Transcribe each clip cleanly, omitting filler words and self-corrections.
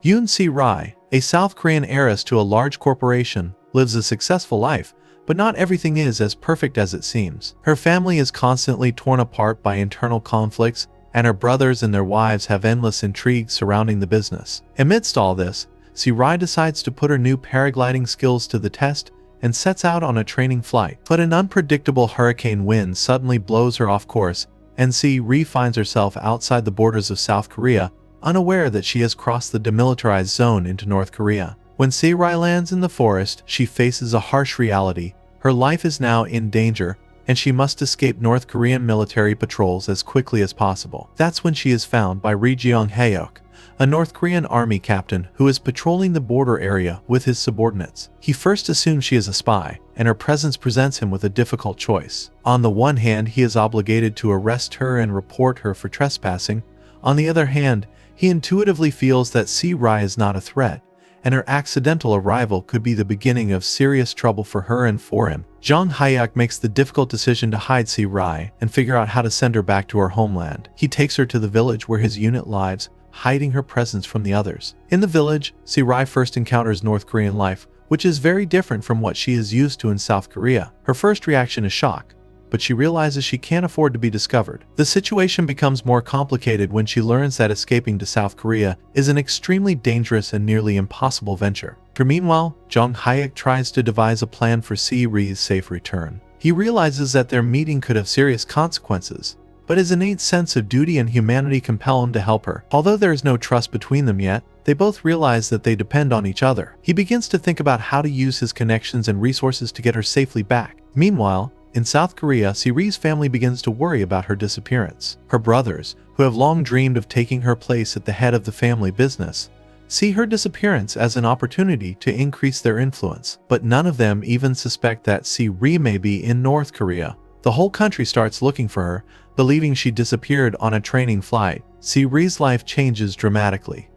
Yoon Se-ri, a South Korean heiress to a large corporation, lives a successful life, but not everything is as perfect as it seems. Her family is constantly torn apart by internal conflicts, and her brothers and their wives have endless intrigues surrounding the business. Amidst all this, Se-ri decides to put her new paragliding skills to the test and sets out on a training flight. But an unpredictable hurricane wind suddenly blows her off course, and Se-ri finds herself outside the borders of South Korea, unaware that she has crossed the demilitarized zone into North Korea. When Se-ri lands in the forest, she faces a harsh reality. Her life is now in danger, and she must escape North Korean military patrols as quickly as possible. That's when she is found by Ri Jeong-hyeok, a North Korean army captain who is patrolling the border area with his subordinates. He first assumes she is a spy, and her presence presents him with a difficult choice. On the one hand, he is obligated to arrest her and report her for trespassing. On the other hand, he intuitively feels that Se-ri is not a threat, and her accidental arrival could be the beginning of serious trouble for her and for him. Jeong-hyeok makes the difficult decision to hide Se-ri and figure out how to send her back to her homeland. He takes her to the village where his unit lives, hiding her presence from the others. In the village, Se-ri first encounters North Korean life, which is very different from what she is used to in South Korea. Her first reaction is shock, but she realizes she can't afford to be discovered. The situation becomes more complicated when she learns that escaping to South Korea is an extremely dangerous and nearly impossible venture. Meanwhile, Jeong-hyeok tries to devise a plan for Se-ri's safe return. He realizes that their meeting could have serious consequences, but his innate sense of duty and humanity compel him to help her. Although there is no trust between them yet, they both realize that they depend on each other. He begins to think about how to use his connections and resources to get her safely back. Meanwhile, in South Korea, Se-ri's family begins to worry about her disappearance. Her brothers, who have long dreamed of taking her place at the head of the family business, see her disappearance as an opportunity to increase their influence. But none of them even suspect that Se-ri may be in North Korea. The whole country starts looking for her, believing she disappeared on a training flight. Se-ri's life changes dramatically.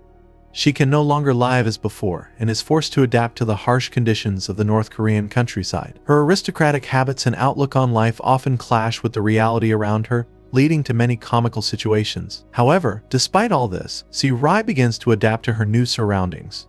She can no longer live as before and is forced to adapt to the harsh conditions of the North Korean countryside. Her aristocratic habits and outlook on life often clash with the reality around her, leading to many comical situations. However, despite all this, Se-ri begins to adapt to her new surroundings.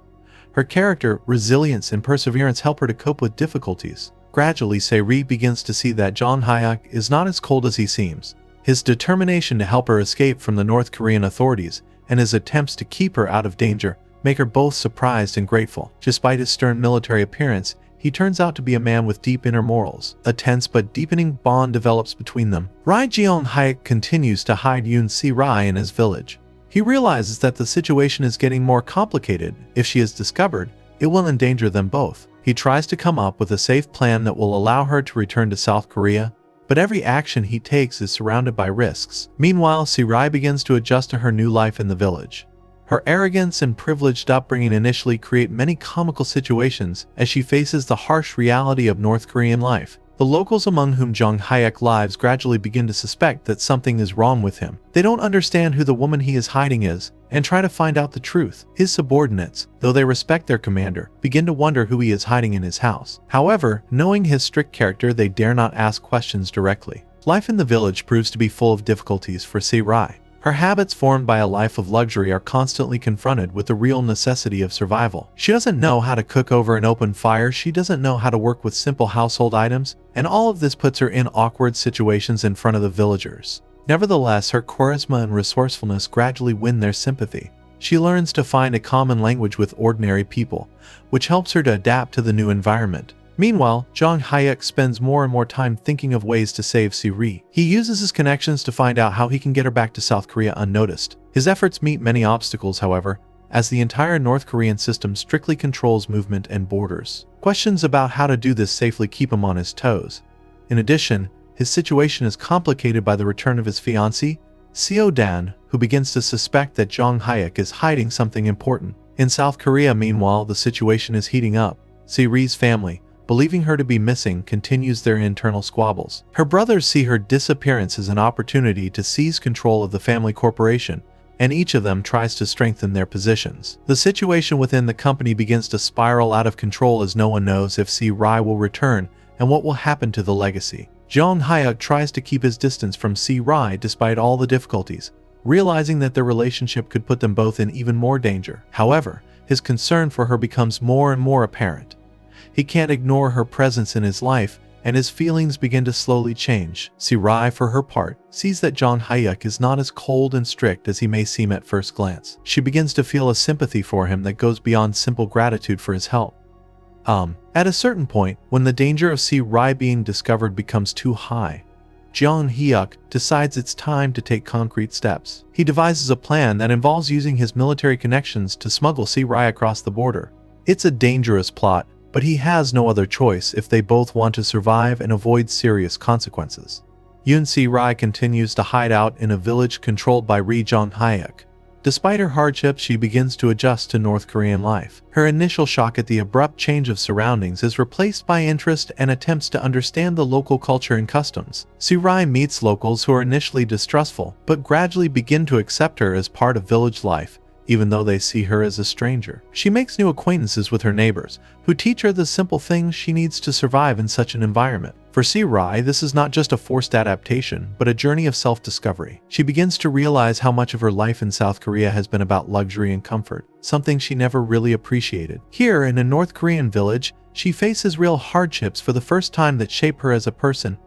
Her character, resilience, and perseverance help her to cope with difficulties. Gradually, Se-ri begins to see that Jeong-hyeok is not as cold as he seems. His determination to help her escape from the North Korean authorities and his attempts to keep her out of danger make her both surprised and grateful. Despite his stern military appearance, he turns out to be a man with deep inner morals. A tense but deepening bond develops between them. Ri Jeong-hyeok continues to hide Yoon Se-ri in his village. He realizes that the situation is getting more complicated. If she is discovered, it will endanger them both. He tries to come up with a safe plan that will allow her to return to South Korea, but every action he takes is surrounded by risks. Meanwhile, Se-ri begins to adjust to her new life in the village. Her arrogance and privileged upbringing initially create many comical situations as she faces the harsh reality of North Korean life. The locals among whom Jeong-hyeok lives gradually begin to suspect that something is wrong with him. They don't understand who the woman he is hiding is and try to find out the truth. His subordinates, though they respect their commander, begin to wonder who he is hiding in his house. However, knowing his strict character, they dare not ask questions directly. Life in the village proves to be full of difficulties for Se-ri. Her habits formed by a life of luxury are constantly confronted with the real necessity of survival. She doesn't know how to cook over an open fire, she doesn't know how to work with simple household items, and all of this puts her in awkward situations in front of the villagers. Nevertheless, her charisma and resourcefulness gradually win their sympathy. She learns to find a common language with ordinary people, which helps her to adapt to the new environment. Meanwhile, Jeong-hyeok spends more and more time thinking of ways to save Se-ri. He uses his connections to find out how he can get her back to South Korea unnoticed. His efforts meet many obstacles, however, as the entire North Korean system strictly controls movement and borders. Questions about how to do this safely keep him on his toes. In addition, his situation is complicated by the return of his fiancée, Seo-dan, who begins to suspect that Jeong-hyeok is hiding something important. In South Korea, meanwhile, the situation is heating up. Se-ri's family, believing her to be missing, continues their internal squabbles. Her brothers see her disappearance as an opportunity to seize control of the family corporation, and each of them tries to strengthen their positions. The situation within the company begins to spiral out of control as no one knows if Se-ri will return and what will happen to the legacy. Jeong-hyeok tries to keep his distance from Se-ri despite all the difficulties, realizing that their relationship could put them both in even more danger. However, his concern for her becomes more and more apparent. He can't ignore her presence in his life, and his feelings begin to slowly change. Se-ri, for her part, sees that Jeong-hyeok is not as cold and strict as he may seem at first glance. She begins to feel a sympathy for him that goes beyond simple gratitude for his help. At a certain point, when the danger of Se-ri being discovered becomes too high, Jeong-hyeok decides it's time to take concrete steps. He devises a plan that involves using his military connections to smuggle Se-ri across the border. It's a dangerous plot, but he has no other choice if they both want to survive and avoid serious consequences. Yoon Se-ri continues to hide out in a village controlled by Ri Jeong-hyeok. Despite her hardships, she begins to adjust to North Korean life. Her initial shock at the abrupt change of surroundings is replaced by interest and attempts to understand the local culture and customs. Se-ri meets locals who are initially distrustful, but gradually begin to accept her as part of village life, even though they see her as a stranger. She makes new acquaintances with her neighbors, who teach her the simple things she needs to survive in such an environment. For Se-ri, this is not just a forced adaptation, but a journey of self-discovery. She begins to realize how much of her life in South Korea has been about luxury and comfort, something she never really appreciated. Here, in a North Korean village, she faces real hardships for the first time that shape her as a person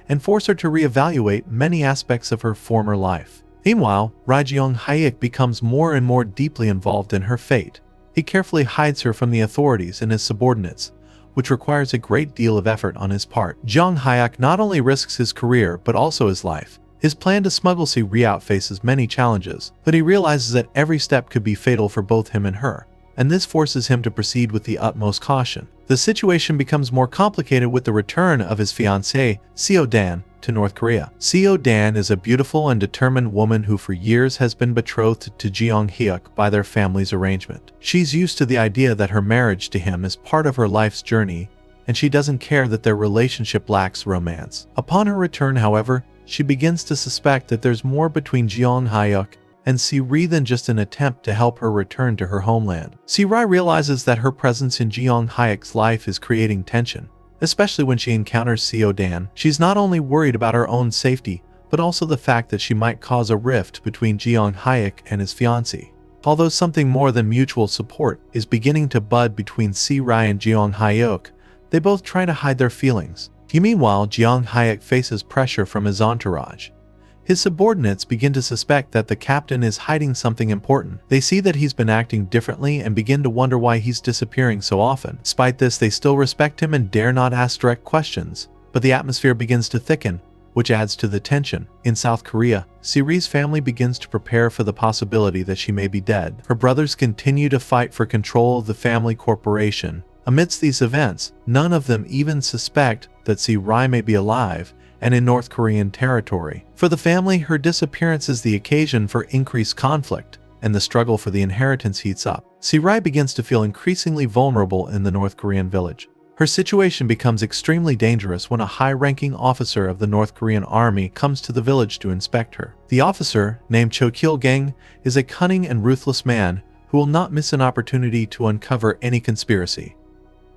and force her to reevaluate many aspects of her former life. Meanwhile, Ri Jeong-hyeok becomes more and more deeply involved in her fate. He carefully hides her from the authorities and his subordinates, which requires a great deal of effort on his part. Jeong-hyeok not only risks his career but also his life. His plan to smuggle Se-ri out faces many challenges, but he realizes that every step could be fatal for both him and her, and this forces him to proceed with the utmost caution. The situation becomes more complicated with the return of his fiancée, Seo-dan, to North Korea. Seo-dan is a beautiful and determined woman who for years has been betrothed to Jeong-hyeok by their family's arrangement. She's used to the idea that her marriage to him is part of her life's journey, and she doesn't care that their relationship lacks romance. Upon her return, however, she begins to suspect that there's more between Jeong-hyeok and Se-ri than just an attempt to help her return to her homeland. Se-ri realizes that her presence in Jeong-hyeok's life is creating tension, especially when she encounters Seo-dan. She's not only worried about her own safety, but also the fact that she might cause a rift between Jeong-hyeok and his fiancée. Although something more than mutual support is beginning to bud between Se-ri and Jeong-hyeok, they both try to hide their feelings. Meanwhile, Jeong-hyeok faces pressure from his entourage. His subordinates begin to suspect that the captain is hiding something important. They see that he's been acting differently and begin to wonder why he's disappearing so often. Despite this, they still respect him and dare not ask direct questions, but the atmosphere begins to thicken, which adds to the tension. In South Korea, Se-ri's family begins to prepare for the possibility that she may be dead. Her brothers continue to fight for control of the family corporation. Amidst these events, none of them even suspect that Se-ri may be alive and in North Korean territory. For the family, her disappearance is the occasion for increased conflict, and the struggle for the inheritance heats up. Se-ri begins to feel increasingly vulnerable in the North Korean village. Her situation becomes extremely dangerous when a high-ranking officer of the North Korean army comes to the village to inspect her. The officer, named Cho Kil-gang, is a cunning and ruthless man who will not miss an opportunity to uncover any conspiracy.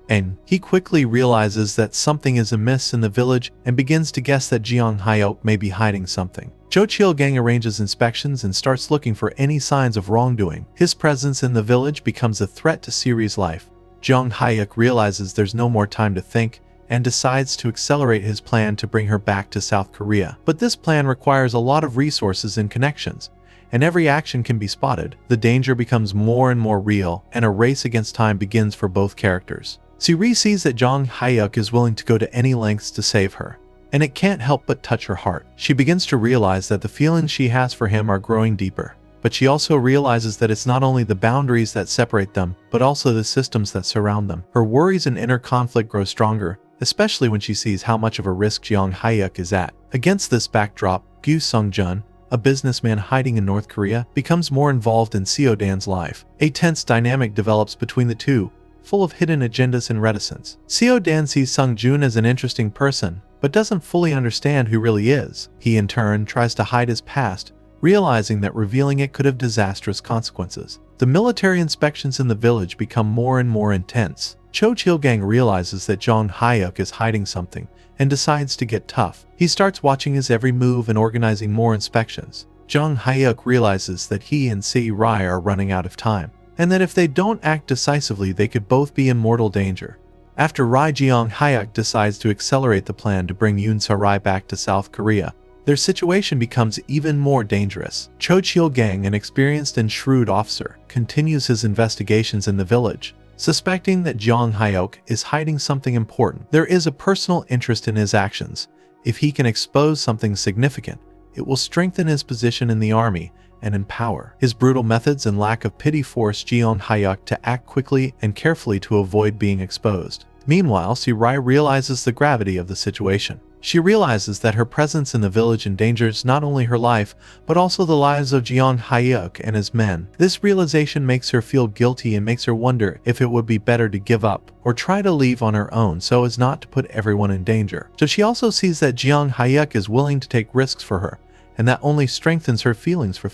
And he quickly realizes that something is amiss in the village and begins to guess that Jeong-hyeok may be hiding something. Cho Kil-gang arranges inspections and starts looking for any signs of wrongdoing. His presence in the village becomes a threat to Se-ri's life. Jeong-hyeok realizes there's no more time to think and decides to accelerate his plan to bring her back to South Korea. But this plan requires a lot of resources and connections, and every action can be spotted. The danger becomes more and more real, and a race against time begins for both characters. Se-ri sees that Jeong-hyeok is willing to go to any lengths to save her, and it can't help but touch her heart. She begins to realize that the feelings she has for him are growing deeper, but she also realizes that it's not only the boundaries that separate them, but also the systems that surround them. Her worries and inner conflict grow stronger, especially when she sees how much of a risk Jeong-hyeok is at. Against this backdrop, Gu Sung-jun, a businessman hiding in North Korea, becomes more involved in Seo-dan's life. A tense dynamic develops between the two, full of hidden agendas and reticence. Seo-dan sees Sung-jun as an interesting person, but doesn't fully understand who really is. He in turn tries to hide his past, realizing that revealing it could have disastrous consequences. The military inspections in the village become more and more intense. Cho Kil-gang realizes that Jeong-hyeok is hiding something and decides to get tough. He starts watching his every move and organizing more inspections. Jeong-hyeok realizes that he and Se-ri are running out of time, and that if they don't act decisively they could both be in mortal danger. After Ri Jeong-hyeok decides to accelerate the plan to bring Yoon Se-ri back to South Korea, their situation becomes even more dangerous. Cho Chil-gang, an experienced and shrewd officer, continues his investigations in the village, suspecting that Jeong-hyeok is hiding something important. There is a personal interest in his actions. If he can expose something significant, it will strengthen his position in the army and in power. His brutal methods and lack of pity force Jeong-hyeok to act quickly and carefully to avoid being exposed. Meanwhile, Se-ri realizes the gravity of the situation. She realizes that her presence in the village endangers not only her life, but also the lives of Jeong-hyeok and his men. This realization makes her feel guilty and makes her wonder if it would be better to give up or try to leave on her own so as not to put everyone in danger. So she also sees that Jeong-hyeok is willing to take risks for her, and that only strengthens her feelings for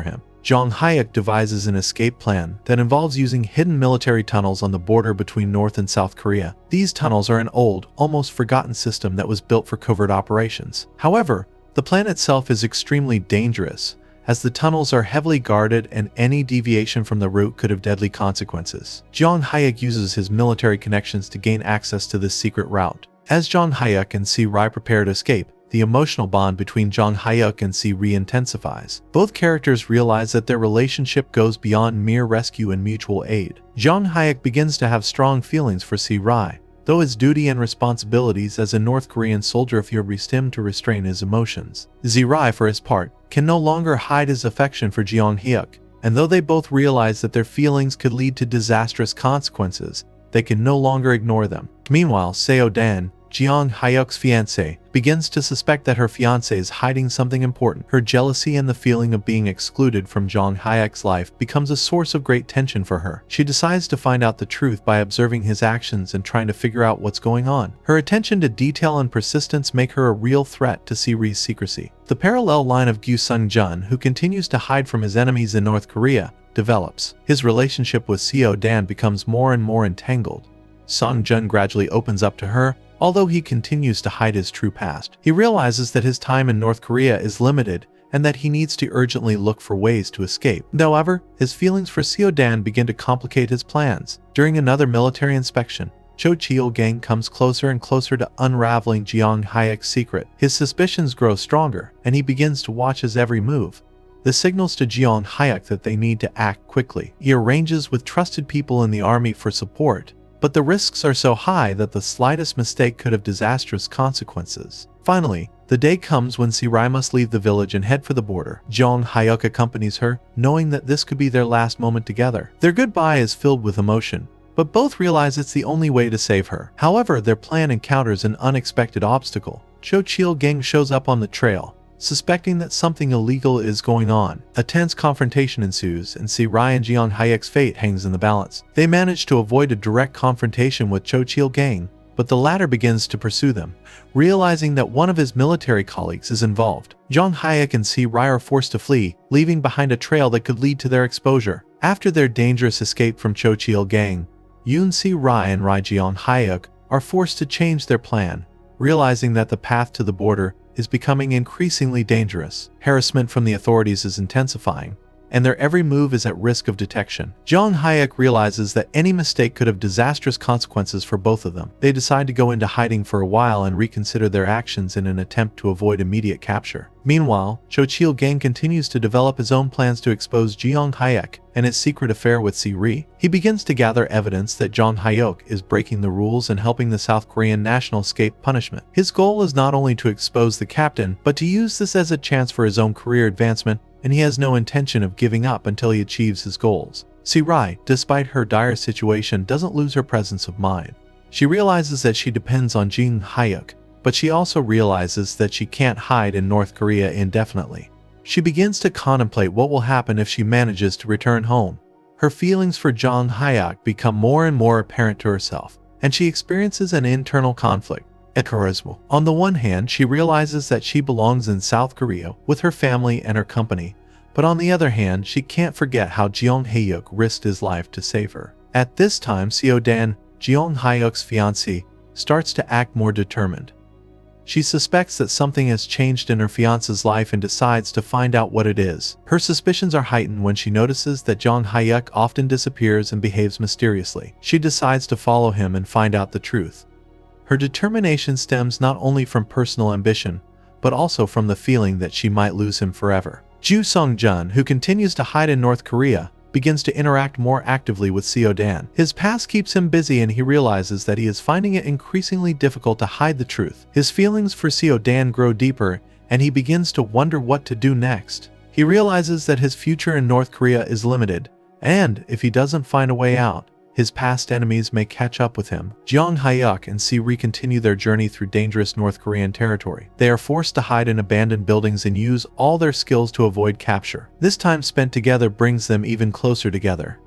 him. Jeong-hyeok devises an escape plan that involves using hidden military tunnels on the border between North and South Korea. These tunnels are an old, almost forgotten system that was built for covert operations. However, the plan itself is extremely dangerous, as the tunnels are heavily guarded and any deviation from the route could have deadly consequences. Jeong-hyeok uses his military connections to gain access to this secret route. As Jeong-hyeok and Se-ri prepare to escape, the emotional bond between Jeong-hyeok and Se-ri intensifies. Both characters realize that their relationship goes beyond mere rescue and mutual aid. Jeong-hyeok begins to have strong feelings for Se-ri, though his duty and responsibilities as a North Korean soldier forced him to restrain his emotions. Se-ri, for his part, can no longer hide his affection for Jeong-hyeok, and though they both realize that their feelings could lead to disastrous consequences, they can no longer ignore them. Meanwhile, Seo-dan, Jeong-hyeok's fiancé, begins to suspect that her fiancé is hiding something important. Her jealousy and the feeling of being excluded from Jeong-hyeok's life becomes a source of great tension for her. She decides to find out the truth by observing his actions and trying to figure out what's going on. Her attention to detail and persistence make her a real threat to Se-ri's secrecy. The parallel line of Gyu Sung-jun, who continues to hide from his enemies in North Korea, develops. His relationship with Seo-dan becomes more and more entangled. Sung-jun gradually opens up to her, although he continues to hide his true past. He realizes that his time in North Korea is limited and that he needs to urgently look for ways to escape. However, his feelings for Seo-dan begin to complicate his plans. During another military inspection, Cho Chil-gang comes closer and closer to unraveling Jeong-hyeok's secret. His suspicions grow stronger, and he begins to watch his every move. This signals to Jeong-hyeok that they need to act quickly. He arranges with trusted people in the army for support, but the risks are so high that the slightest mistake could have disastrous consequences. Finally, the day comes when Se-ri must leave the village and head for the border. Jeong-hyeok accompanies her, knowing that this could be their last moment together. Their goodbye is filled with emotion, but both realize it's the only way to save her. However, their plan encounters an unexpected obstacle. Cho Chil-gang shows up on the trail, suspecting that something illegal is going on. A tense confrontation ensues, and Se-ri and Jeong-hyeok's fate hangs in the balance. They manage to avoid a direct confrontation with Cho Chil-gang, but the latter begins to pursue them, realizing that one of his military colleagues is involved. Jeong-hyeok and Se-ri are forced to flee, leaving behind a trail that could lead to their exposure. After their dangerous escape from Cho Chil-gang, Yoon Se-ri and Ri Jeong-hyeok are forced to change their plan, realizing that the path to the border is becoming increasingly dangerous. Harassment from the authorities is intensifying, and their every move is at risk of detection. Jeong-hyeok realizes that any mistake could have disastrous consequences for both of them. They decide to go into hiding for a while and reconsider their actions in an attempt to avoid immediate capture. Meanwhile, Cho Chil-gang continues to develop his own plans to expose Jeong-hyeok and his secret affair with Se-ri. He begins to gather evidence that Jeong-hyeok is breaking the rules and helping the South Korean national escape punishment. His goal is not only to expose the captain, but to use this as a chance for his own career advancement, and he has no intention of giving up until he achieves his goals. Se-ri, despite her dire situation, doesn't lose her presence of mind. She realizes that she depends on Jeong-hyeok, but she also realizes that she can't hide in North Korea indefinitely. She begins to contemplate what will happen if she manages to return home. Her feelings for Jeong-hyeok become more and more apparent to herself, and she experiences an internal conflict. On the one hand, she realizes that she belongs in South Korea with her family and her company, but on the other hand, she can't forget how Jeong-hyeok risked his life to save her. At this time, Seo-dan, Jeong-hyeok's fiancé, starts to act more determined. She suspects that something has changed in her fiancé's life and decides to find out what it is. Her suspicions are heightened when she notices that Jeong-hyeok often disappears and behaves mysteriously. She decides to follow him and find out the truth. Her determination stems not only from personal ambition, but also from the feeling that she might lose him forever. Joo Sung-jun, who continues to hide in North Korea, begins to interact more actively with Seo-dan. His past keeps him busy and he realizes that he is finding it increasingly difficult to hide the truth. His feelings for Seo-dan grow deeper and he begins to wonder what to do next. He realizes that his future in North Korea is limited, and if he doesn't find a way out, his past enemies may catch up with him. Jeong-hyeok and Se-ri continue their journey through dangerous North Korean territory. They are forced to hide in abandoned buildings and use all their skills to avoid capture. This time spent together brings them even closer together.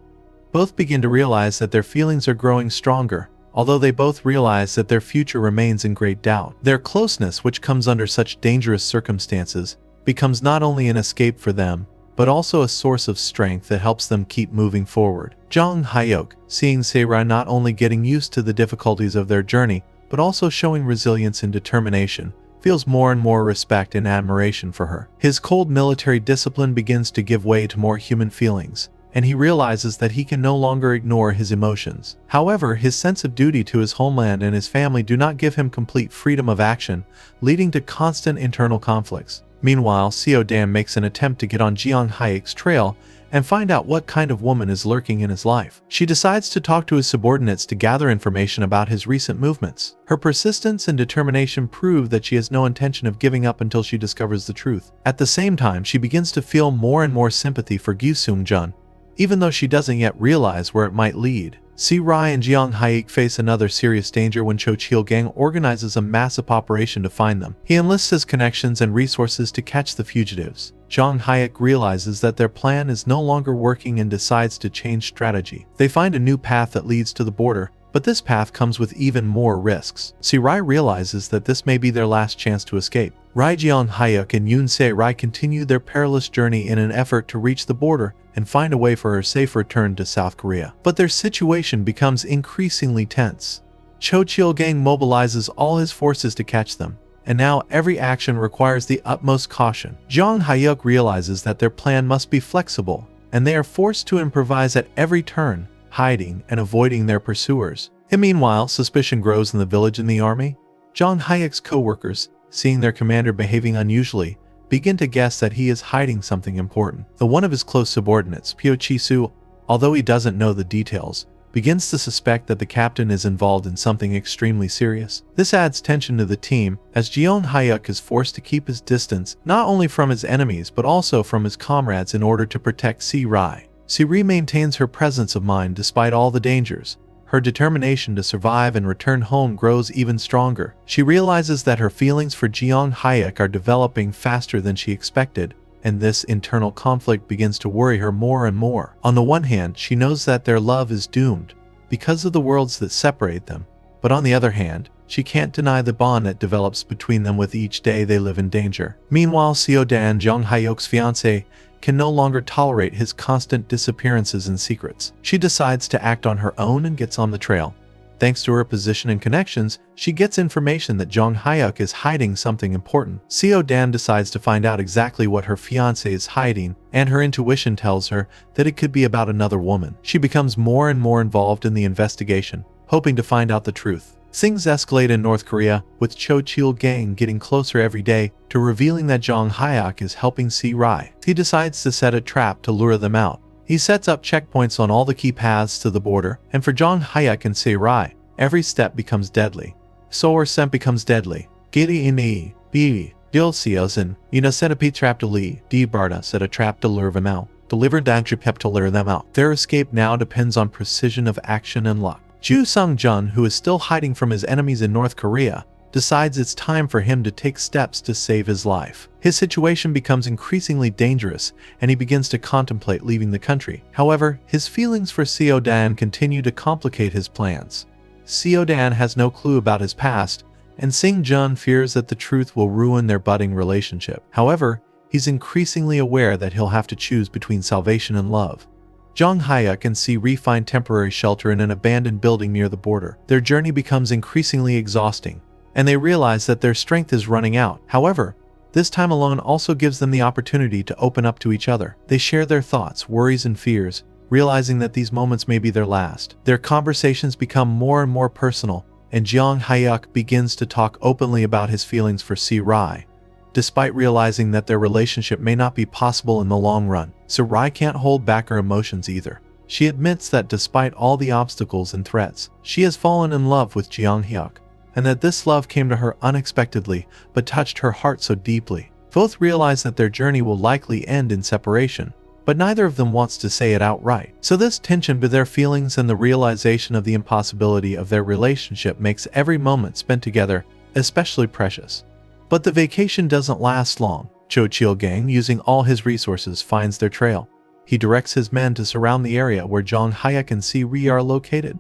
Both begin to realize that their feelings are growing stronger, although they both realize that their future remains in great doubt. Their closeness, which comes under such dangerous circumstances, becomes not only an escape for them, but also a source of strength that helps them keep moving forward. Jeong-hyeok, seeing Se-ri not only getting used to the difficulties of their journey, but also showing resilience and determination, feels more and more respect and admiration for her. His cold military discipline begins to give way to more human feelings, and he realizes that he can no longer ignore his emotions. However, his sense of duty to his homeland and his family do not give him complete freedom of action, leading to constant internal conflicts. Meanwhile, Seo-dan makes an attempt to get on Jeong-hyeok's trail and find out what kind of woman is lurking in his life. She decides to talk to his subordinates to gather information about his recent movements. Her persistence and determination prove that she has no intention of giving up until she discovers the truth. At the same time, she begins to feel more and more sympathy for Gyu Sung-jun, even though she doesn't yet realize where it might lead. Se-ri and Jeong-hyeok face another serious danger when Cho Chil-gang organizes a massive operation to find them. He enlists his connections and resources to catch the fugitives. Jeong-hyeok realizes that their plan is no longer working and decides to change strategy. They find a new path that leads to the border, but this path comes with even more risks. Se-ri realizes that this may be their last chance to escape. Ri Jeong-hyeok and Yoon Se-ri continue their perilous journey in an effort to reach the border and find a way for her safe return to South Korea. But their situation becomes increasingly tense. Cho Chil-gang mobilizes all his forces to catch them, and now every action requires the utmost caution. Jeong-hyeok realizes that their plan must be flexible, and they are forced to improvise at every turn, hiding and avoiding their pursuers. And meanwhile, suspicion grows in the village and the army. Jeong-hyeok's co-workers, seeing their commander behaving unusually, begin to guess that he is hiding something important. The one of his close subordinates, Pyo Chi-soo, although he doesn't know the details, begins to suspect that the captain is involved in something extremely serious. This adds tension to the team, as Jeong-hyeok is forced to keep his distance, not only from his enemies but also from his comrades in order to protect Se-ri. Se-ri maintains her presence of mind despite all the dangers. Her determination to survive and return home grows even stronger. She realizes that her feelings for Jeong-hyeok are developing faster than she expected, and this internal conflict begins to worry her more and more. On the one hand, she knows that their love is doomed because of the worlds that separate them, but on the other hand, she can't deny the bond that develops between them with each day they live in danger. Meanwhile, Seo-dan, Jeong-hyeok's fiancé, can no longer tolerate his constant disappearances and secrets. She decides to act on her own and gets on the trail. Thanks to her position and connections, she gets information that Jeong-hyeok is hiding something important. Seo-dan decides to find out exactly what her fiancé is hiding, and her intuition tells her that it could be about another woman. She becomes more and more involved in the investigation, hoping to find out the truth. Things escalate in North Korea, with Cho Chil-gang getting closer every day to revealing that Jeong-hyeok is helping Se-ri. He decides to set a trap to lure them out. He sets up checkpoints on all the key paths to the border, and for Jeong-hyeok and Se-ri, every step becomes deadly. So becomes deadly. Giri ini, bi, dil seosin, inasetapi trap to li, di barda set a trap to lure them out. Deliver dantrip to lure them out. Their escape now depends on precision of action and luck. Joo Sung-jun, who is still hiding from his enemies in North Korea, decides it's time for him to take steps to save his life. His situation becomes increasingly dangerous, and he begins to contemplate leaving the country. However, his feelings for Seo-dan continue to complicate his plans. Seo-dan has no clue about his past, and Sung-jun fears that the truth will ruin their budding relationship. However, he's increasingly aware that he'll have to choose between salvation and love. Jeong-hyeok and Se-ri find temporary shelter in an abandoned building near the border. Their journey becomes increasingly exhausting, and they realize that their strength is running out. However, this time alone also gives them the opportunity to open up to each other. They share their thoughts, worries, and fears, realizing that these moments may be their last. Their conversations become more and more personal, and Jeong-hyeok begins to talk openly about his feelings for Se-ri, despite realizing that their relationship may not be possible in the long run. Se-ri can't hold back her emotions either. She admits that despite all the obstacles and threats, she has fallen in love with Jeong-hyeok, and that this love came to her unexpectedly but touched her heart so deeply. Both realize that their journey will likely end in separation, but neither of them wants to say it outright. So this tension between their feelings and the realization of the impossibility of their relationship makes every moment spent together especially precious. But the vacation doesn't last long. Cho Chil-gang, using all his resources, finds their trail. He directs his men to surround the area where Jeong-hyeok and Se-ri are located.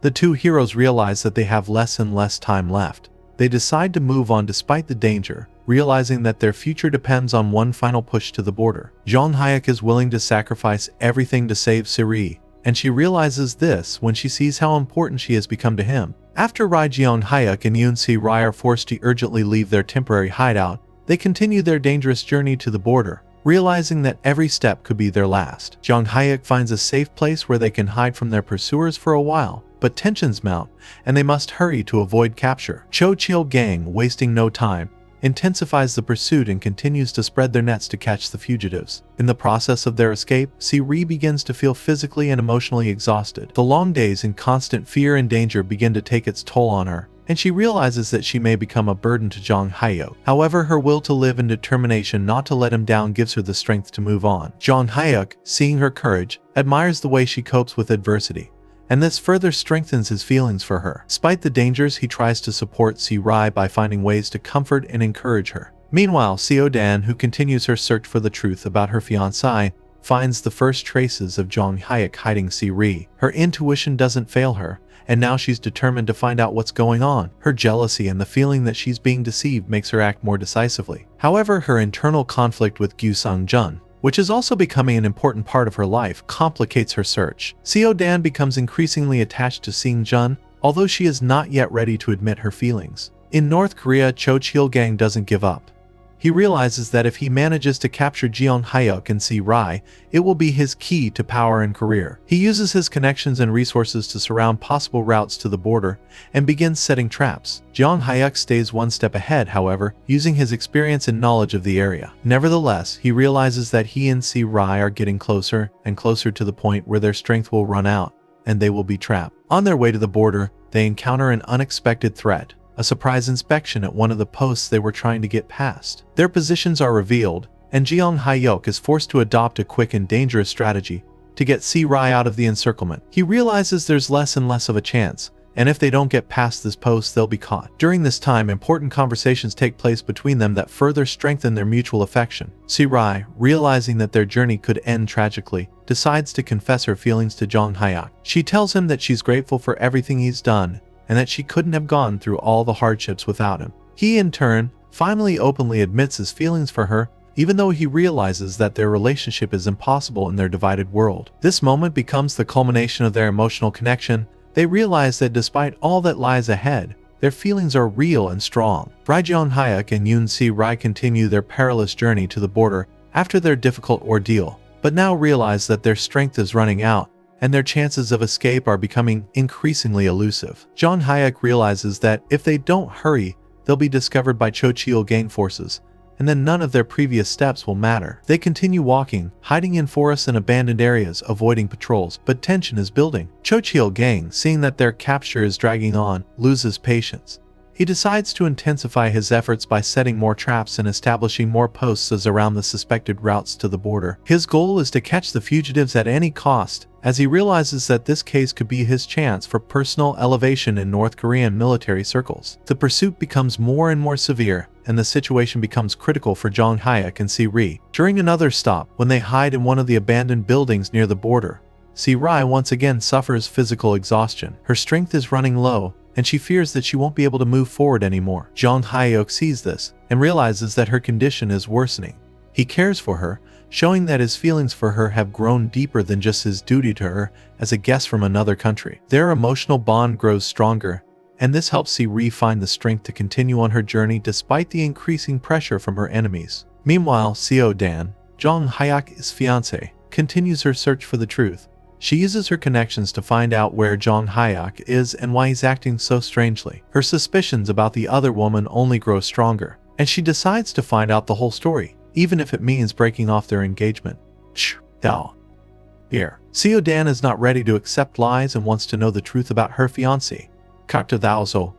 The two heroes realize that they have less and less time left. They decide to move on despite the danger, realizing that their future depends on one final push to the border. Jeong-hyeok is willing to sacrifice everything to save Se-ri, and she realizes this when she sees how important she has become to him. After Ri Jeong-hyeok and Yoon Se-ri are forced to urgently leave their temporary hideout, they continue their dangerous journey to the border, realizing that every step could be their last. Jeong-hyeok finds a safe place where they can hide from their pursuers for a while, but tensions mount, and they must hurry to avoid capture. Cho Chil-gang, wasting no time, intensifies the pursuit and continues to spread their nets to catch the fugitives. In the process of their escape, Se-ri begins to feel physically and emotionally exhausted. The long days in constant fear and danger begin to take its toll on her, and she realizes that she may become a burden to Jeong-hyeok. However, her will to live and determination not to let him down gives her the strength to move on. Jeong-hyeok, seeing her courage, admires the way she copes with adversity, and this further strengthens his feelings for her. Despite the dangers, he tries to support Se-ri by finding ways to comfort and encourage her. Meanwhile, Seo-dan, who continues her search for the truth about her fiancé, finds the first traces of Jeong-hyeok hiding Se-ri. Her intuition doesn't fail her, and now she's determined to find out what's going on. Her jealousy and the feeling that she's being deceived makes her act more decisively. However, her internal conflict with Gyu Sang-jun, which is also becoming an important part of her life, complicates her search. Seo-dan becomes increasingly attached to Sang-jun, although she is not yet ready to admit her feelings. In North Korea, Cho Chil-gang doesn't give up. He realizes that if he manages to capture Jeong-hyeok and Se-ri, it will be his key to power and career. He uses his connections and resources to surround possible routes to the border and begins setting traps. Jeong-hyeok stays one step ahead, however, using his experience and knowledge of the area. Nevertheless, he realizes that he and Se-ri are getting closer and closer to the point where their strength will run out, and they will be trapped. On their way to the border, they encounter an unexpected threat: a surprise inspection at one of the posts they were trying to get past. Their positions are revealed, and Jeong-hyeok is forced to adopt a quick and dangerous strategy to get Se-ri out of the encirclement. He realizes there's less and less of a chance, and if they don't get past this post, they'll be caught. During this time, important conversations take place between them that further strengthen their mutual affection. Se-ri, realizing that their journey could end tragically, decides to confess her feelings to Jeong-hyeok. She tells him that she's grateful for everything he's done, and that she couldn't have gone through all the hardships without him. He, in turn, finally openly admits his feelings for her, even though he realizes that their relationship is impossible in their divided world. This moment becomes the culmination of their emotional connection. They realize that despite all that lies ahead, their feelings are real and strong. Ri Jeong-hyeok and Yoon Se-ri continue their perilous journey to the border after their difficult ordeal, but now realize that their strength is running out, and their chances of escape are becoming increasingly elusive. Jeong-hyeok realizes that if they don't hurry, they'll be discovered by Cho Chil-gang forces, and then none of their previous steps will matter. They continue walking, hiding in forests and abandoned areas, avoiding patrols, but tension is building. Cho Chil-gang, seeing that their capture is dragging on, loses patience. He decides to intensify his efforts by setting more traps and establishing more posts around the suspected routes to the border. His goal is to catch the fugitives at any cost, as he realizes that this case could be his chance for personal elevation in North Korean military circles. The pursuit becomes more and more severe, and the situation becomes critical for Jeong-hyeok and Se-ri. During another stop, when they hide in one of the abandoned buildings near the border, Se-ri once again suffers physical exhaustion. Her strength is running low, and she fears that she won't be able to move forward anymore. Jeong-hyeok sees this and realizes that her condition is worsening. He cares for her, showing that his feelings for her have grown deeper than just his duty to her as a guest from another country. Their emotional bond grows stronger, and this helps Si-ri find the strength to continue on her journey despite the increasing pressure from her enemies. Meanwhile, Seo-dan, Jeong-hyeok's fiancé, continues her search for the truth. She uses her connections to find out where Jeong-hyeok is and why he's acting so strangely. Her suspicions about the other woman only grow stronger, and she decides to find out the whole story, even if it means breaking off their engagement. Here, Seo-dan is not ready to accept lies and wants to know the truth about her fiancé.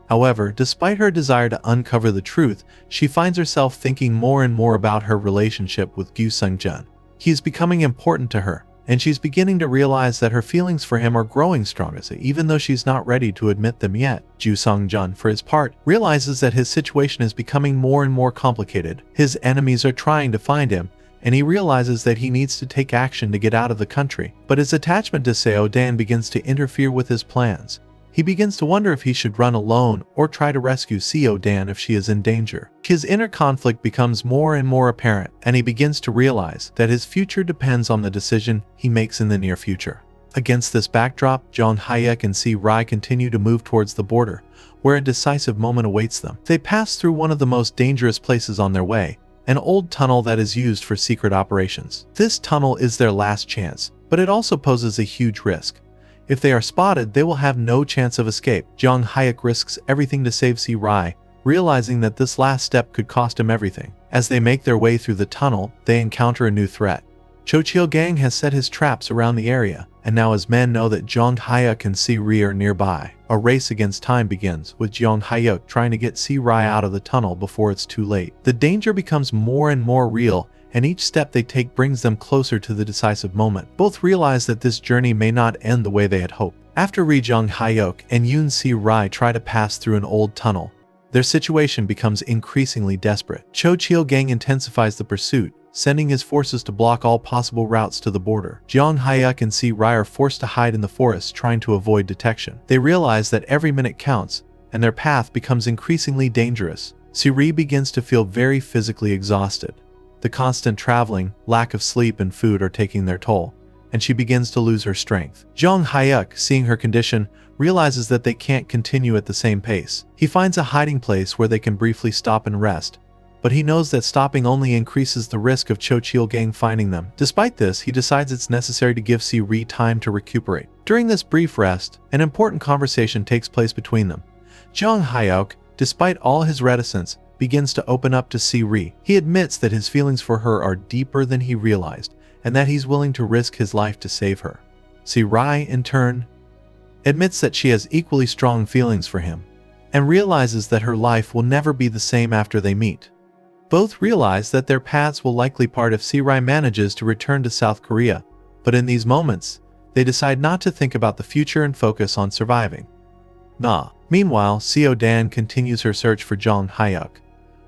However, despite her desire to uncover the truth, she finds herself thinking more and more about her relationship with Gyu Sung-jun. He is becoming important to her, and she's beginning to realize that her feelings for him are growing stronger, even though she's not ready to admit them yet. Gyu Sung-jun, for his part, realizes that his situation is becoming more and more complicated. His enemies are trying to find him, and he realizes that he needs to take action to get out of the country. But his attachment to Seo-dan begins to interfere with his plans. He begins to wonder if he should run alone or try to rescue Seo-dan if she is in danger. His inner conflict becomes more and more apparent, and he begins to realize that his future depends on the decision he makes in the near future. Against this backdrop, Jeong-hyeok and Si-ri continue to move towards the border, where a decisive moment awaits them. They pass through one of the most dangerous places on their way, an old tunnel that is used for secret operations. This tunnel is their last chance, but it also poses a huge risk. If they are spotted, they will have no chance of escape. Jeong-hyeok risks everything to save Si-ri, realizing that this last step could cost him everything. As they make their way through the tunnel, they encounter a new threat. Cho Chil-gang has set his traps around the area, and now his men know that Jeong-hyeok and Si-ri are nearby. A race against time begins, with Jeong-hyeok trying to get Si-ri out of the tunnel before it's too late. The danger becomes more and more real, and each step they take brings them closer to the decisive moment. Both realize that this journey may not end the way they had hoped. After Ri Jeong-hyeok and Yoon Se-ri try to pass through an old tunnel, their situation becomes increasingly desperate. Cho Chil-gang intensifies the pursuit, sending his forces to block all possible routes to the border. Jeong-hyeok and Si-ri are forced to hide in the forest, trying to avoid detection. They realize that every minute counts, and their path becomes increasingly dangerous. Si-ri begins to feel very physically exhausted. The constant traveling, lack of sleep and food are taking their toll, and she begins to lose her strength. Jeong-hyeok, seeing her condition, realizes that they can't continue at the same pace. He finds a hiding place where they can briefly stop and rest, but he knows that stopping only increases the risk of Cho Chil-gang finding them. Despite this, he decides it's necessary to give Si-ri time to recuperate. During this brief rest, an important conversation takes place between them. Jeong-hyeok, despite all his reticence, begins to open up to Si-ri. He admits that his feelings for her are deeper than he realized, and that he's willing to risk his life to save her. Si-ri, in turn, admits that she has equally strong feelings for him, and realizes that her life will never be the same after they meet. Both realize that their paths will likely part if Si-ri manages to return to South Korea, but in these moments, they decide not to think about the future and focus on surviving. Meanwhile, Seo-dan continues her search for Jeong-hyeok.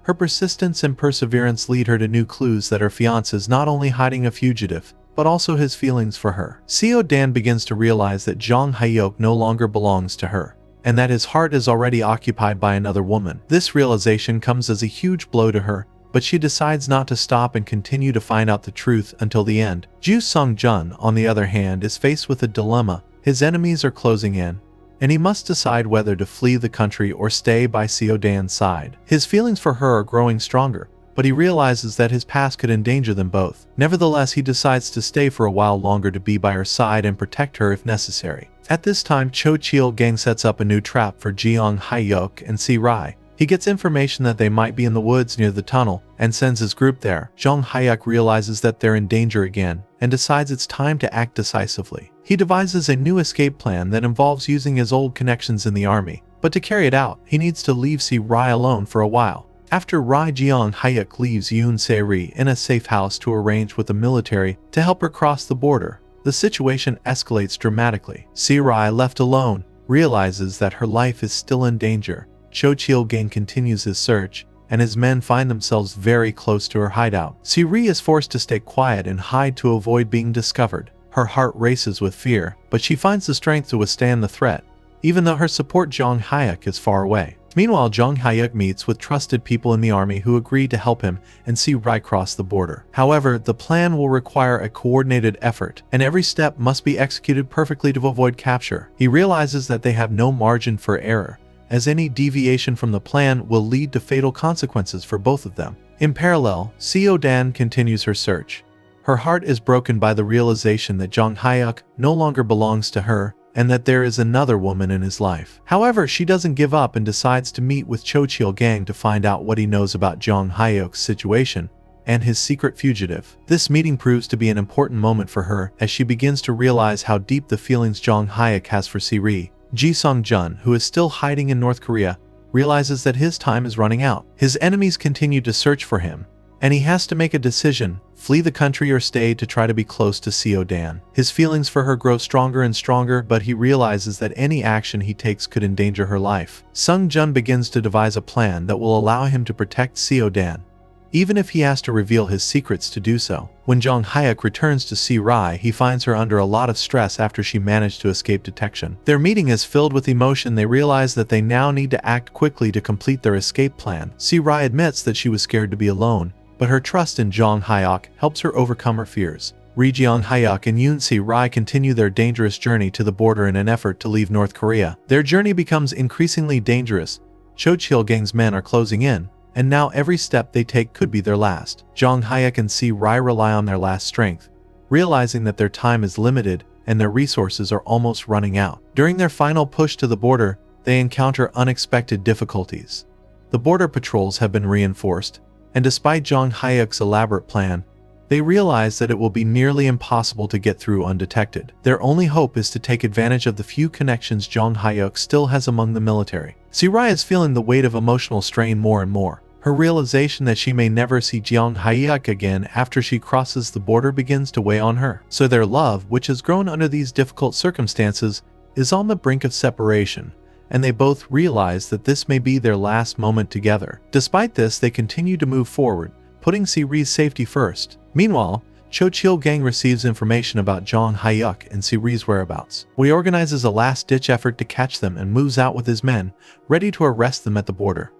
Her persistence and perseverance lead her to new clues that her fiancé is not only hiding a fugitive, but also his feelings for her. Seo-dan begins to realize that Jeong-hyeok no longer belongs to her, and that his heart is already occupied by another woman. This realization comes as a huge blow to her, but she decides not to stop and continue to find out the truth until the end. Gyu Sung-jun, on the other hand, is faced with a dilemma. His enemies are closing in, and he must decide whether to flee the country or stay by Seo-dan's side. His feelings for her are growing stronger, but he realizes that his past could endanger them both. Nevertheless, he decides to stay for a while longer to be by her side and protect her if necessary. At this time, Cho Chil-gang sets up a new trap for Jeong-hyeok and Si-ri. He gets information that they might be in the woods near the tunnel and sends his group there. Jeong-hyeok realizes that they're in danger again and decides it's time to act decisively. He devises a new escape plan that involves using his old connections in the army, but to carry it out, he needs to leave Si-ri alone for a while. After Ri Jeong-hyeok leaves Yoon Se-ri in a safe house to arrange with the military to help her cross the border, the situation escalates dramatically. Si-ri, left alone, realizes that her life is still in danger. Cho Chil-gang continues his search, and his men find themselves very close to her hideout. Si-ri is forced to stay quiet and hide to avoid being discovered. Her heart races with fear, but she finds the strength to withstand the threat, even though her support Jeong-hyeok is far away. Meanwhile, Jeong-hyeok meets with trusted people in the army who agree to help him and Si-ri cross the border. However, the plan will require a coordinated effort, and every step must be executed perfectly to avoid capture. He realizes that they have no margin for error, as any deviation from the plan will lead to fatal consequences for both of them. In parallel, Seo-dan continues her search. Her heart is broken by the realization that Jeong-hyeok no longer belongs to her and that there is another woman in his life. However, she doesn't give up and decides to meet with Cho Chil-gang to find out what he knows about Jeong-hyeok's situation and his secret fugitive. This meeting proves to be an important moment for her as she begins to realize how deep the feelings Jeong-hyeok has for Se-ri. Ji Sung-jun, who is still hiding in North Korea, realizes that his time is running out. His enemies continue to search for him, and he has to make a decision: flee the country or stay to try to be close to Seo-dan. His feelings for her grow stronger and stronger, but he realizes that any action he takes could endanger her life. Sung-jun begins to devise a plan that will allow him to protect Seo-dan, even if he has to reveal his secrets to do so. When Jeong-hyeok returns to see Ri, he finds her under a lot of stress after she managed to escape detection. Their meeting is filled with emotion. They realize that they now need to act quickly to complete their escape plan. Ri admits that she was scared to be alone, but her trust in Jeong-hyeok helps her overcome her fears. Ri Jeong-hyeok and Yoon Se-ri continue their dangerous journey to the border in an effort to leave North Korea. Their journey becomes increasingly dangerous. Cho Chil-gang's men are closing in, and now every step they take could be their last. Jeong-hyeok and Se-ri rely on their last strength, realizing that their time is limited and their resources are almost running out. During their final push to the border, they encounter unexpected difficulties. The border patrols have been reinforced, and despite Jeong-hyeok's elaborate plan, they realize that it will be nearly impossible to get through undetected. Their only hope is to take advantage of the few connections Jeong-hyeok still has among the military. Se-ri is feeling the weight of emotional strain more and more. Her realization that she may never see Jeong-hyeok again after she crosses the border begins to weigh on her. So their love, which has grown under these difficult circumstances, is on the brink of separation, and they both realize that this may be their last moment together. Despite this, they continue to move forward, putting Se-ri's safety first. Meanwhile, Cho Chil-gang receives information about Jeong-hyeok and Se-ri's whereabouts. He organizes a last-ditch effort to catch them and moves out with his men, ready to arrest them at the border.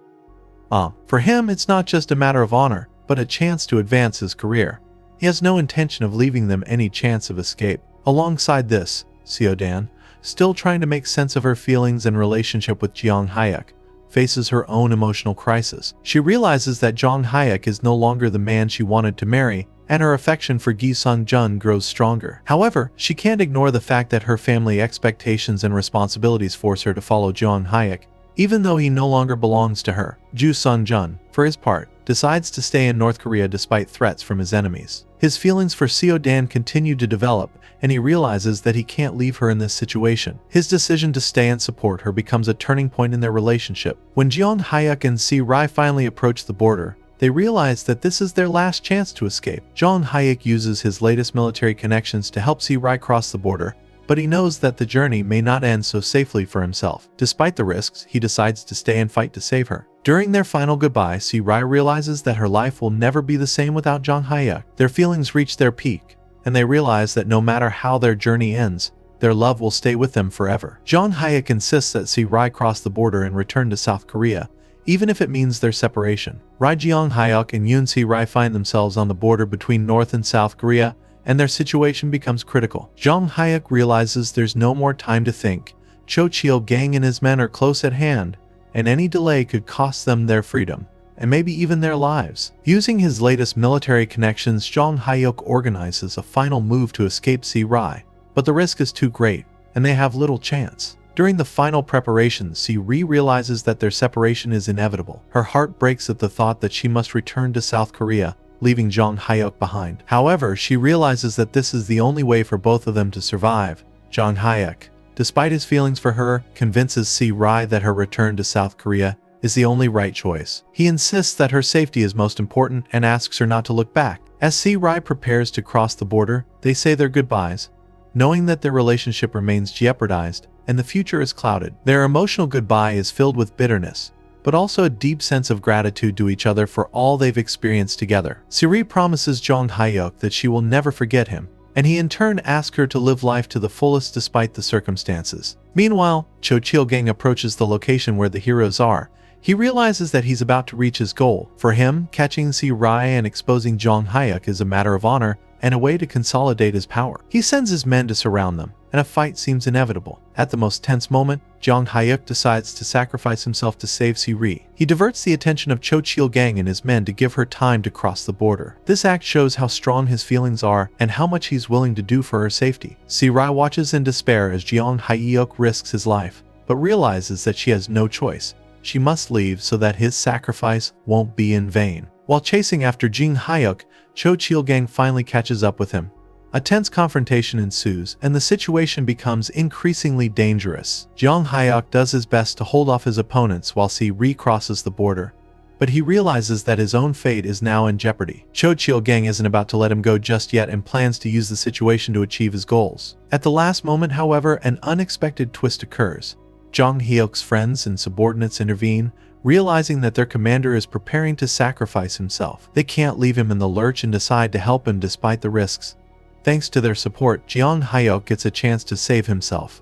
For him, it's not just a matter of honor, but a chance to advance his career. He has no intention of leaving them any chance of escape. Alongside this, Seo-dan, still trying to make sense of her feelings and relationship with Jeong-hyeok, faces her own emotional crisis. She realizes that Jeong-hyeok is no longer the man she wanted to marry, and her affection for Gi Sung-jun grows stronger. However, she can't ignore the fact that her family expectations and responsibilities force her to follow Jeong-hyeok, even though he no longer belongs to her. Ju Sung-jun, for his part, decides to stay in North Korea despite threats from his enemies. His feelings for Seo-dan continue to develop, and he realizes that he can't leave her in this situation. His decision to stay and support her becomes a turning point in their relationship. When Jeong-hyeok and Se-ri finally approach the border, they realize that this is their last chance to escape. Jeong-hyeok uses his latest military connections to help Se-ri cross the border, but he knows that the journey may not end so safely for himself. Despite the risks, he decides to stay and fight to save her. During their final goodbye, Se-ri realizes that her life will never be the same without Jeong-hyeok. Their feelings reach their peak, and they realize that no matter how their journey ends, their love will stay with them forever. Jeong-hyeok insists that Se-ri cross the border and return to South Korea, even if it means their separation. Ri Jeong-hyeok and Yoon Se-ri find themselves on the border between North and South Korea, and their situation becomes critical. Jeong-hyeok realizes there's no more time to think. Cho Chil-gang and his men are close at hand, and any delay could cost them their freedom, and maybe even their lives. Using his latest military connections, Jeong-hyeok organizes a final move to escape Se-ri, but the risk is too great, and they have little chance. During the final preparations, Se-ri realizes that their separation is inevitable. Her heart breaks at the thought that she must return to South Korea, leaving Jeong-hyeok behind. However, she realizes that this is the only way for both of them to survive. Jeong-hyeok, despite his feelings for her, convinces Se-ri that her return to South Korea is the only right choice. He insists that her safety is most important and asks her not to look back. As Se-ri prepares to cross the border, they say their goodbyes, knowing that their relationship remains jeopardized and the future is clouded. Their emotional goodbye is filled with bitterness, but also a deep sense of gratitude to each other for all they've experienced together. Se-ri promises Jeong-hyeok that she will never forget him, and he in turn asks her to live life to the fullest despite the circumstances. Meanwhile, Cho Chil-gang approaches the location where the heroes are. He realizes that he's about to reach his goal. For him, catching Se-ri and exposing Jeong-hyeok is a matter of honor and a way to consolidate his power. He sends his men to surround them, and a fight seems inevitable. At the most tense moment, Jeong-hyeok decides to sacrifice himself to save Se-ri. He diverts the attention of Cho Chil-gang and his men to give her time to cross the border. This act shows how strong his feelings are and how much he's willing to do for her safety. Se-ri watches in despair as Jeong-hyeok risks his life, but realizes that she has no choice. She must leave so that his sacrifice won't be in vain. While chasing after Jeong-hyeok, Cho Chil-gang finally catches up with him. A tense confrontation ensues, and the situation becomes increasingly dangerous. Jeong-hyeok does his best to hold off his opponents while Se-ri crosses the border, but he realizes that his own fate is now in jeopardy. Cho Chil-gang isn't about to let him go just yet and plans to use the situation to achieve his goals. At the last moment, however, an unexpected twist occurs. Jeong-hyeok's friends and subordinates intervene, realizing that their commander is preparing to sacrifice himself. They can't leave him in the lurch and decide to help him despite the risks. Thanks to their support, Jeong-hyeok gets a chance to save himself,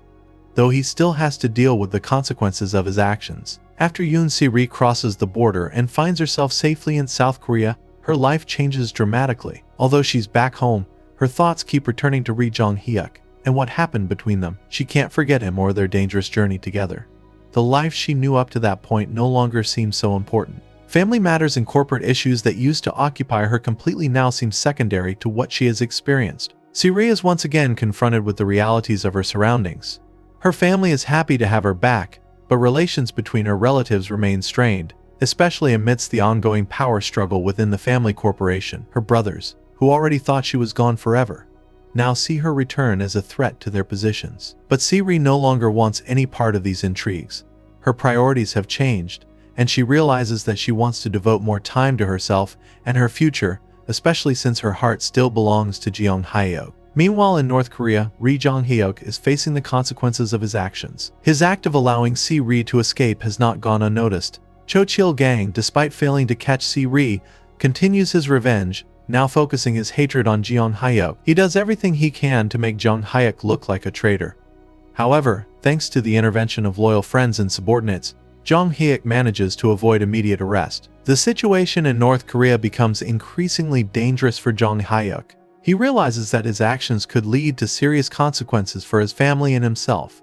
though he still has to deal with the consequences of his actions. After Yoon Se-ri crosses the border and finds herself safely in South Korea, her life changes dramatically. Although she's back home, her thoughts keep returning to Ri Jeong-hyeok and what happened between them. She can't forget him or their dangerous journey together. The life she knew up to that point no longer seems so important. Family matters and corporate issues that used to occupy her completely now seem secondary to what she has experienced. Se-ri is once again confronted with the realities of her surroundings. Her family is happy to have her back, but relations between her relatives remain strained, especially amidst the ongoing power struggle within the family corporation. Her brothers, who already thought she was gone forever, now see her return as a threat to their positions. But Se-ri no longer wants any part of these intrigues. Her priorities have changed, and she realizes that she wants to devote more time to herself and her future, especially since her heart still belongs to Jeong-hyeok. Meanwhile, in North Korea, Ri Jeong-hyeok is facing the consequences of his actions. His act of allowing Se-ri to escape has not gone unnoticed. Cho Chil-gang, despite failing to catch Se-ri, continues his revenge, now focusing his hatred on Jeong-hyeok. He does everything he can to make Jeong-hyeok look like a traitor. However, thanks to the intervention of loyal friends and subordinates, Jeong-hyeok manages to avoid immediate arrest. The situation in North Korea becomes increasingly dangerous for Jeong-hyeok. He realizes that his actions could lead to serious consequences for his family and himself.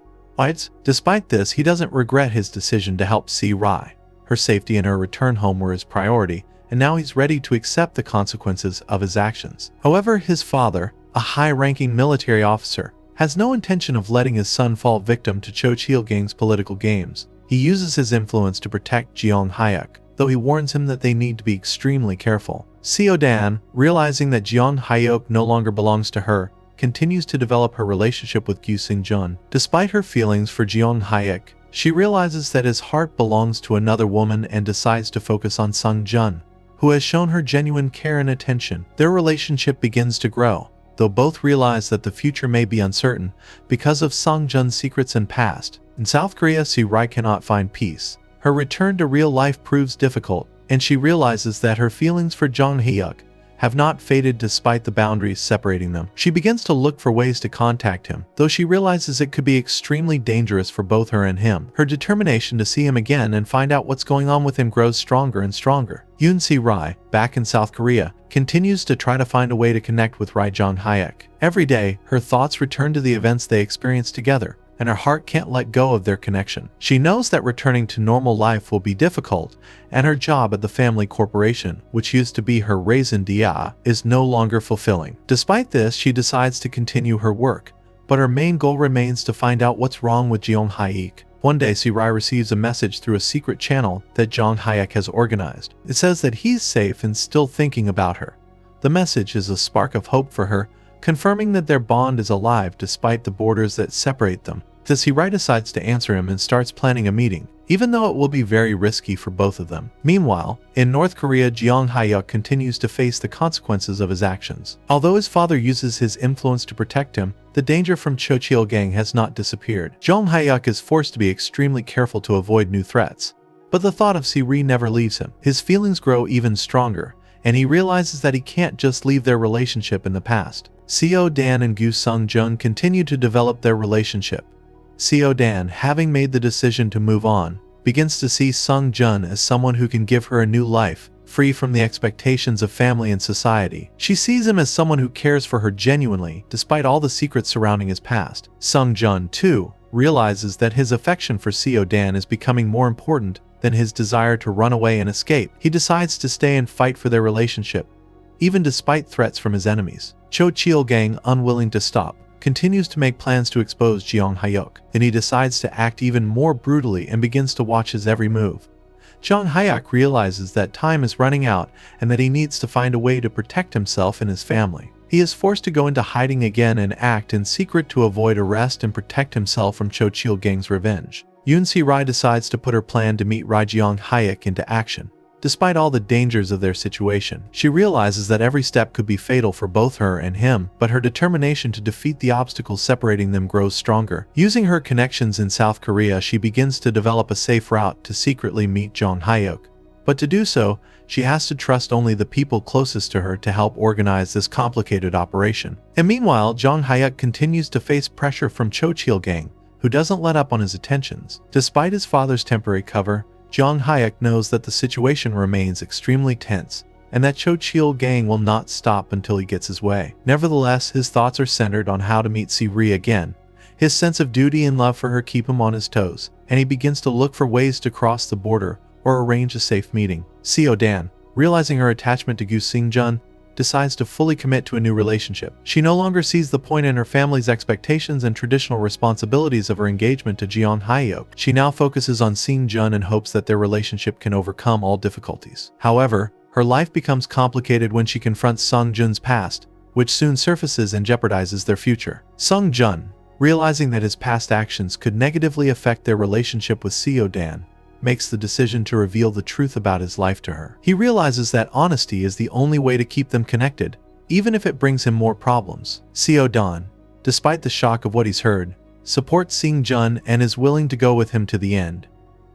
Despite this, he doesn't regret his decision to help Se-ri. Her safety and her return home were his priority, and now he's ready to accept the consequences of his actions. However, his father, a high-ranking military officer, has no intention of letting his son fall victim to Cho Chil-gang's political games. He uses his influence to protect Jeong-hyeok, though he warns him that they need to be extremely careful. Seo-dan, realizing that Jeong-hyeok no longer belongs to her, continues to develop her relationship with Gyu Seung-jun. Despite her feelings for Jeong-hyeok, she realizes that his heart belongs to another woman and decides to focus on Seung-jun, who has shown her genuine care and attention. Their relationship begins to grow, though both realize that the future may be uncertain because of Seung-jun's secrets and past. In South Korea, Se-ri cannot find peace. Her return to real life proves difficult, and she realizes that her feelings for Jeong-hyeok have not faded despite the boundaries separating them. She begins to look for ways to contact him, though she realizes it could be extremely dangerous for both her and him. Her determination to see him again and find out what's going on with him grows stronger and stronger. Yoon Se-ri, back in South Korea, continues to try to find a way to connect with Ri Jeong-hyeok. Every day, her thoughts return to the events they experienced together, and her heart can't let go of their connection. She knows that returning to normal life will be difficult, and her job at the family corporation, which used to be her raison d'etre, is no longer fulfilling. Despite this, she decides to continue her work, but her main goal remains to find out what's wrong with Jeong-hyeok. One day, Se-ri receives a message through a secret channel that Jeong-hyeok has organized. It says that he's safe and still thinking about her. The message is a spark of hope for her, confirming that their bond is alive despite the borders that separate them. Se-ri decides to answer him and starts planning a meeting, even though it will be very risky for both of them. Meanwhile, in North Korea, Jeong-hyeok continues to face the consequences of his actions. Although his father uses his influence to protect him, the danger from Cho Chil-gang has not disappeared. Jeong-hyeok is forced to be extremely careful to avoid new threats, but the thought of Se-ri never leaves him. His feelings grow even stronger, and he realizes that he can't just leave their relationship in the past. Seo-dan and Gyu Seung-jun continue to develop their relationship. Seo-dan, having made the decision to move on, begins to see Seung-jun as someone who can give her a new life, free from the expectations of family and society. She sees him as someone who cares for her genuinely, despite all the secrets surrounding his past. Seung-jun, too, realizes that his affection for Seo-dan is becoming more important than his desire to run away and escape. He decides to stay and fight for their relationship, even despite threats from his enemies. Cho Cheol-gang, unwilling to stop, continues to make plans to expose Ri Jeong-hyeok. Then he decides to act even more brutally and begins to watch his every move. Ri Jeong-hyeok realizes that time is running out and that he needs to find a way to protect himself and his family. He is forced to go into hiding again and act in secret to avoid arrest and protect himself from Cho Cheol-gang's revenge. Yoon Se-ri decides to put her plan to meet Ri Jeong-hyeok into action. Despite all the dangers of their situation, she realizes that every step could be fatal for both her and him, but her determination to defeat the obstacles separating them grows stronger. Using her connections in South Korea, she begins to develop a safe route to secretly meet Jeong-hyeok. But to do so, she has to trust only the people closest to her to help organize this complicated operation. And meanwhile, Jeong-hyeok continues to face pressure from Cho Cheol-gang, who doesn't let up on his attentions. Despite his father's temporary cover, Jeong-hyeok knows that the situation remains extremely tense, and that Cho Cheol-gang will not stop until he gets his way. Nevertheless, his thoughts are centered on how to meet Se-ri again. His sense of duty and love for her keep him on his toes, and he begins to look for ways to cross the border or arrange a safe meeting. Seo-dan, realizing her attachment to Gu Seung-jun, decides to fully commit to a new relationship. She no longer sees the point in her family's expectations and traditional responsibilities of her engagement to Jeong-hyeok. She now focuses on Seung-jun and hopes that their relationship can overcome all difficulties. However, her life becomes complicated when she confronts Seung-jun's past, which soon surfaces and jeopardizes their future. Seung-jun, realizing that his past actions could negatively affect their relationship with Seo-dan, makes the decision to reveal the truth about his life to her. He realizes that honesty is the only way to keep them connected, even if it brings him more problems. Seo-dan, despite the shock of what he's heard, supports Seung-jun and is willing to go with him to the end,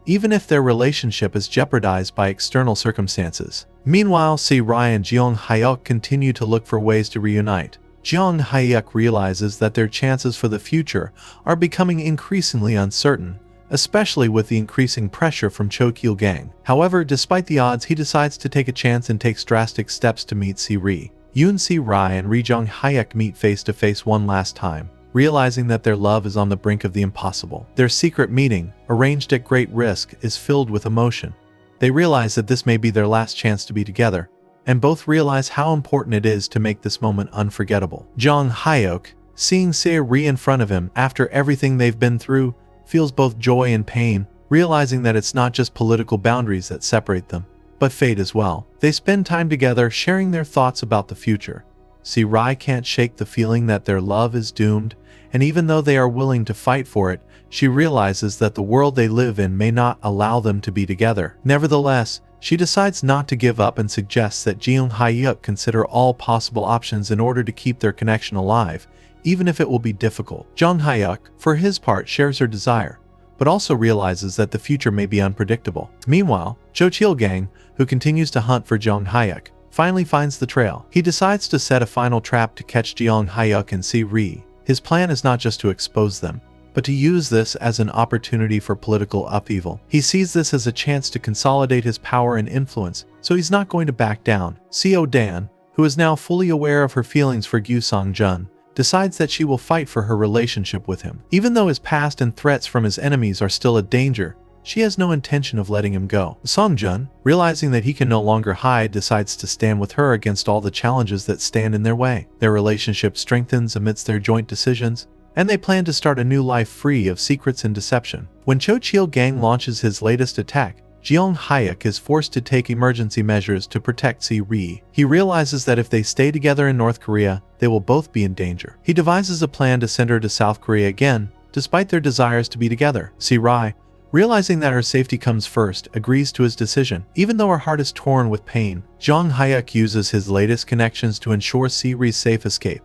even if their relationship is jeopardized by external circumstances. Meanwhile, Se-ri and Jeong-hyeok continue to look for ways to reunite. Jeong-hyeok realizes that their chances for the future are becoming increasingly uncertain, especially with the increasing pressure from Cho Cheol-gang. However, despite the odds, he decides to take a chance and takes drastic steps to meet Se-ri. Yoon Se-ri and Ri Jeong-hyeok meet face to face one last time, realizing that their love is on the brink of the impossible. Their secret meeting, arranged at great risk, is filled with emotion. They realize that this may be their last chance to be together, and both realize how important it is to make this moment unforgettable. Jeong-hyeok, seeing Se-ri in front of him after everything they've been through, feels both joy and pain, realizing that it's not just political boundaries that separate them, but fate as well. They spend time together sharing their thoughts about the future. Se-ri can't shake the feeling that their love is doomed, and even though they are willing to fight for it, she realizes that the world they live in may not allow them to be together. Nevertheless, she decides not to give up and suggests that Jeong-hyeok consider all possible options in order to keep their connection alive, even if it will be difficult. Jeong-hyeok, for his part, shares her desire, but also realizes that the future may be unpredictable. Meanwhile, Cho Cheol-gang, who continues to hunt for Jeong-hyeok, finally finds the trail. He decides to set a final trap to catch Jeong-hyeok and Se-ri. His plan is not just to expose them, but to use this as an opportunity for political upheaval. He sees this as a chance to consolidate his power and influence, so he's not going to back down. Seo-dan, who is now fully aware of her feelings for Gu Seung-jun, decides that she will fight for her relationship with him. Even though his past and threats from his enemies are still a danger, she has no intention of letting him go. Seung-jun, realizing that he can no longer hide, decides to stand with her against all the challenges that stand in their way. Their relationship strengthens amidst their joint decisions, and they plan to start a new life free of secrets and deception. When Cho Cheol-gang launches his latest attack, Jeong-hyeok is forced to take emergency measures to protect Se-ri. He realizes that if they stay together in North Korea, they will both be in danger. He devises a plan to send her to South Korea again, despite their desires to be together. Se-ri, realizing that her safety comes first, agrees to his decision. Even though her heart is torn with pain, Jeong-hyeok uses his latest connections to ensure Se-ri's safe escape.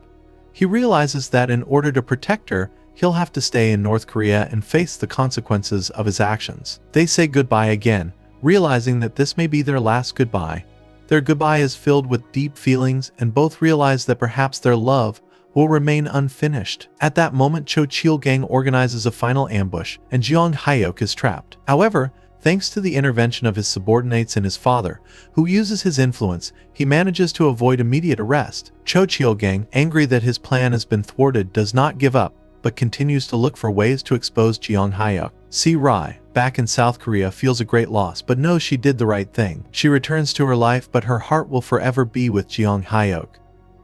He realizes that in order to protect her, he'll have to stay in North Korea and face the consequences of his actions. They say goodbye again, realizing that this may be their last goodbye. Their goodbye is filled with deep feelings, and both realize that perhaps their love will remain unfinished. At that moment, Cho Cheol-gang organizes a final ambush, and Jeong-hyeok is trapped. However, thanks to the intervention of his subordinates and his father, who uses his influence, he manages to avoid immediate arrest. Cho Cheol-gang, angry that his plan has been thwarted, does not give up, but continues to look for ways to expose Jeong-hyeok. Ri, back in South Korea, feels a great loss but knows she did the right thing. She returns to her life, but her heart will forever be with Jeong-hyeok.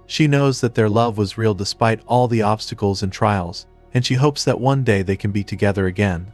She knows that their love was real despite all the obstacles and trials, and she hopes that one day they can be together again.